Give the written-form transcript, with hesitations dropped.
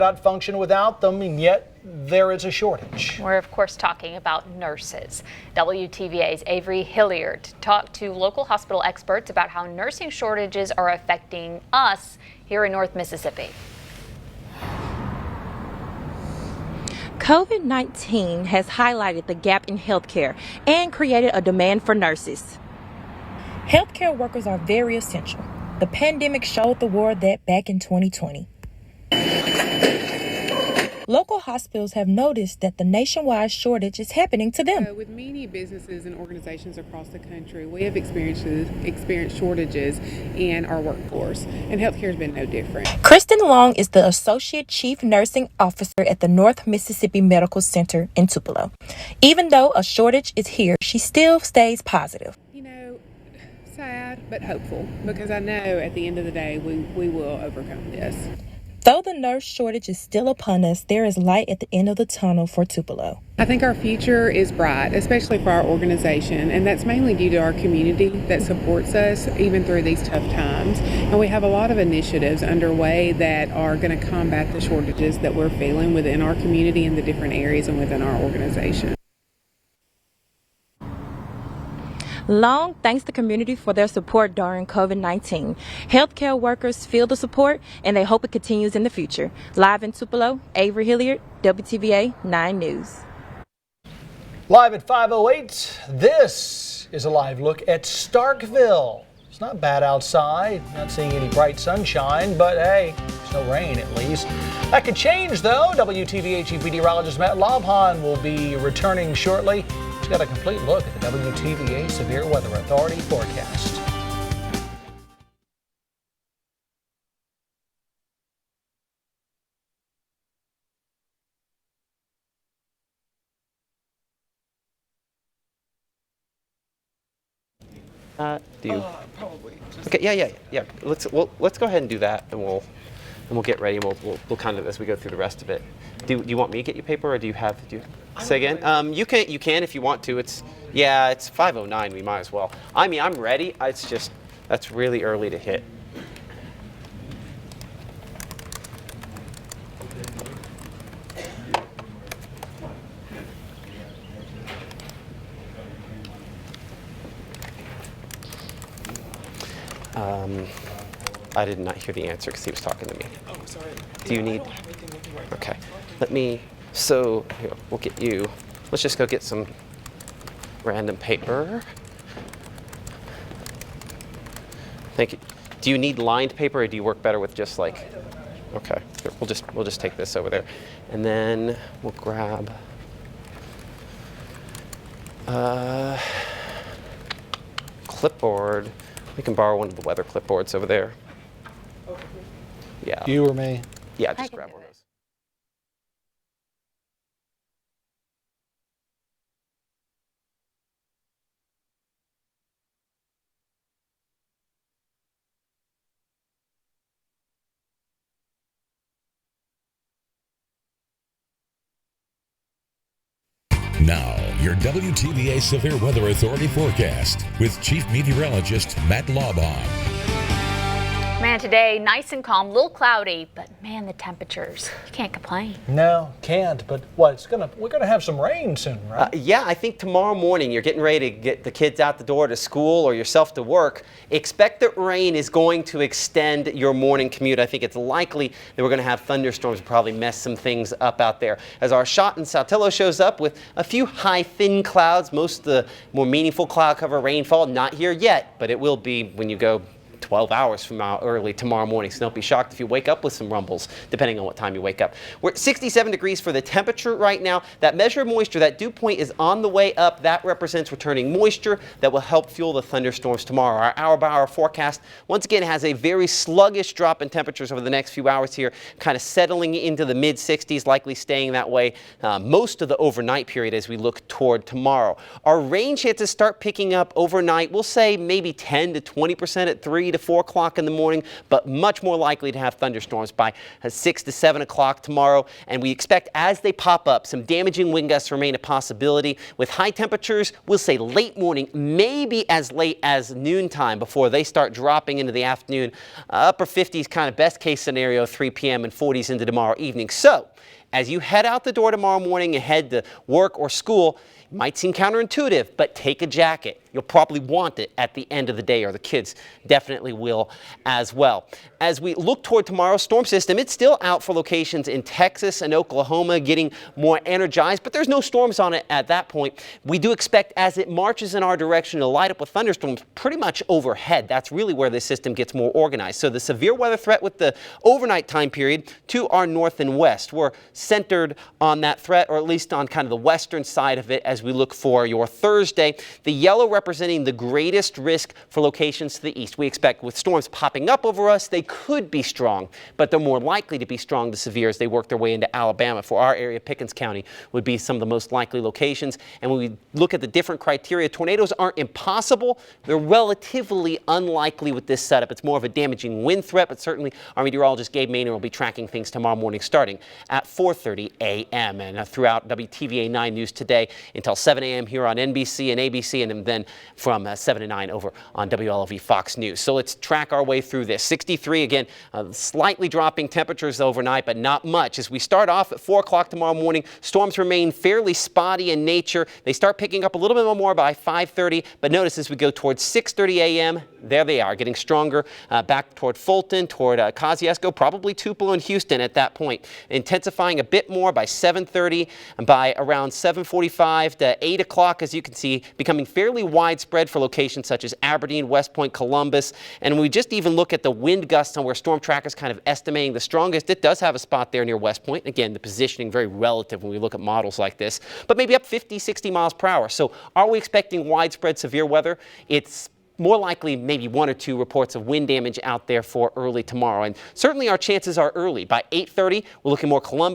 not function without them, and yet there is a shortage. We're of course talking about nurses. WTVA's Avery Hilliard talked to local hospital experts about how nursing shortages are affecting us here in North Mississippi. COVID-19 has highlighted the gap in healthcare and created a demand for nurses. Healthcare workers are very essential. The pandemic showed the world that back in 2020. Local hospitals have noticed that the nationwide shortage is happening to them. With many businesses and organizations across the country, we have experienced shortages in our workforce, and healthcare has been no different. Kristen Long is the Associate Chief Nursing Officer at the North Mississippi Medical Center in Tupelo. Even though a shortage is here, she still stays positive. You know, sad but hopeful, because I know at the end of the day we will overcome this. Though the nurse shortage is still upon us, there is light at the end of the tunnel for Tupelo. I think our future is bright, especially for our organization, and that's mainly due to our community that supports us even through these tough times. And we have a lot of initiatives underway that are going to combat the shortages that we're feeling within our community in the different areas and within our organization. Long thanks the community for their support during COVID-19. Healthcare workers feel the support and they hope it continues in the future. Live in Tupelo, Avery Hilliard, WTVA 9 News. Live at 5:08, this is a live look at Starkville. It's not bad outside, not seeing any bright sunshine, but hey, there's no rain at least. That could change though. WTVA Chief Meteorologist Matt Lobhan will be returning shortly. He's got a complete look at the WTVA Severe Weather Authority forecast. Probably. Okay. Yeah. Let's go ahead and do that, and we'll get ready. We'll kind of as we go through the rest of it. Do you want me to get you paper, or do you say again? You can if you want to. It's 5:09. We might as well. I mean, I'm ready. It's just that's really early to hit. I did not hear the answer because he was talking to me. Oh, sorry. Do you need? Okay. Here, we'll get you. Let's just go get some random paper. Thank you. Do you need lined paper, or do you work better with just like? Okay. Here, we'll just take this over there, and then we'll grab. Clipboard. We can borrow one of the weather clipboards over there. Yeah. You or me? Yeah, just grab one of those. Now, your WTVA Severe Weather Authority forecast with Chief Meteorologist Matt Lobhan. Man, today nice and calm, a little cloudy, but man, the temperatures, you can't complain. No, can't. But what? We're gonna have some rain soon, right? Yeah, I think tomorrow morning you're getting ready to get the kids out the door to school or yourself to work. Expect that rain is going to extend your morning commute. I think it's likely that we're going to have thunderstorms, probably mess some things up out there. As our shot in Saltillo shows up with a few high, thin clouds, most of the more meaningful cloud cover rainfall not here yet, but it will be when you go 12 hours from now early tomorrow morning. So don't be shocked if you wake up with some rumbles, depending on what time you wake up. We're at 67 degrees for the temperature right now. That measure of moisture, that dew point is on the way up. That represents returning moisture that will help fuel the thunderstorms tomorrow. Our hour-by-hour forecast, once again, has a very sluggish drop in temperatures over the next few hours here, kind of settling into the mid-60s, likely staying that way most of the overnight period as we look toward tomorrow. Our rain chances start picking up overnight. We'll say maybe 10 to 20% at 3 6:30 to 4 o'clock in the morning, but much more likely to have thunderstorms by 6 to 7 o'clock tomorrow. And we expect as they pop up, some damaging wind gusts remain a possibility with high temperatures, we'll say late morning, maybe as late as noontime before they start dropping into the afternoon. Upper 50s kind of best case scenario, 3 p.m. and 40s into tomorrow evening. So as you head out the door tomorrow morning and head to work or school, it might seem counterintuitive, but take a jacket. You'll probably want it at the end of the day, or the kids definitely will as well. As we look toward tomorrow's storm system, it's still out for locations in Texas and Oklahoma, getting more energized, but there's no storms on it at that point. We do expect as it marches in our direction to light up with thunderstorms pretty much overhead. That's really where this system gets more organized. So the severe weather threat with the overnight time period to our north and west, we're centered on that threat, or at least on kind of the western side of it as we look for your Thursday. The yellow representing the greatest risk for locations to the east. We expect with storms popping up over us, they could be strong, but they're more likely to be strong to severe as they work their way into Alabama. For our area, Pickens County would be some of the most likely locations. And when we look at the different criteria, tornadoes aren't impossible. They're relatively unlikely with this setup. It's more of a damaging wind threat, but certainly our meteorologist Gabe Maynor will be tracking things tomorrow morning starting at 4:30 a.m. and throughout WTVA 9 News today until 7 a.m. here on NBC and ABC, and then from 7 to 9 over on WLOV Fox News. So let's track our way through this. 63 again, slightly dropping temperatures overnight, but not much. As we start off at 4 o'clock tomorrow morning, storms remain fairly spotty in nature. They start picking up a little bit more by 5:30, but notice as we go towards 6:30 a.m., there they are, getting stronger back toward Fulton, toward Kosciuszko, probably Tupelo and Houston at that point. Intensifying a bit more by 7:30 and by around 7:45 to 8 o'clock, as you can see, becoming fairly widespread for locations such as Aberdeen, West Point, Columbus. And when we just even look at the wind gusts on where Storm Tracker's kind of estimating the strongest, it does have a spot there near West Point. Again, the positioning very relative when we look at models like this, but maybe up 50, 60 miles per hour. So are we expecting widespread severe weather? It's more likely maybe 1 or 2 reports of wind damage out there for early tomorrow. And certainly our chances are early. By 8:30, we're looking more Columbus.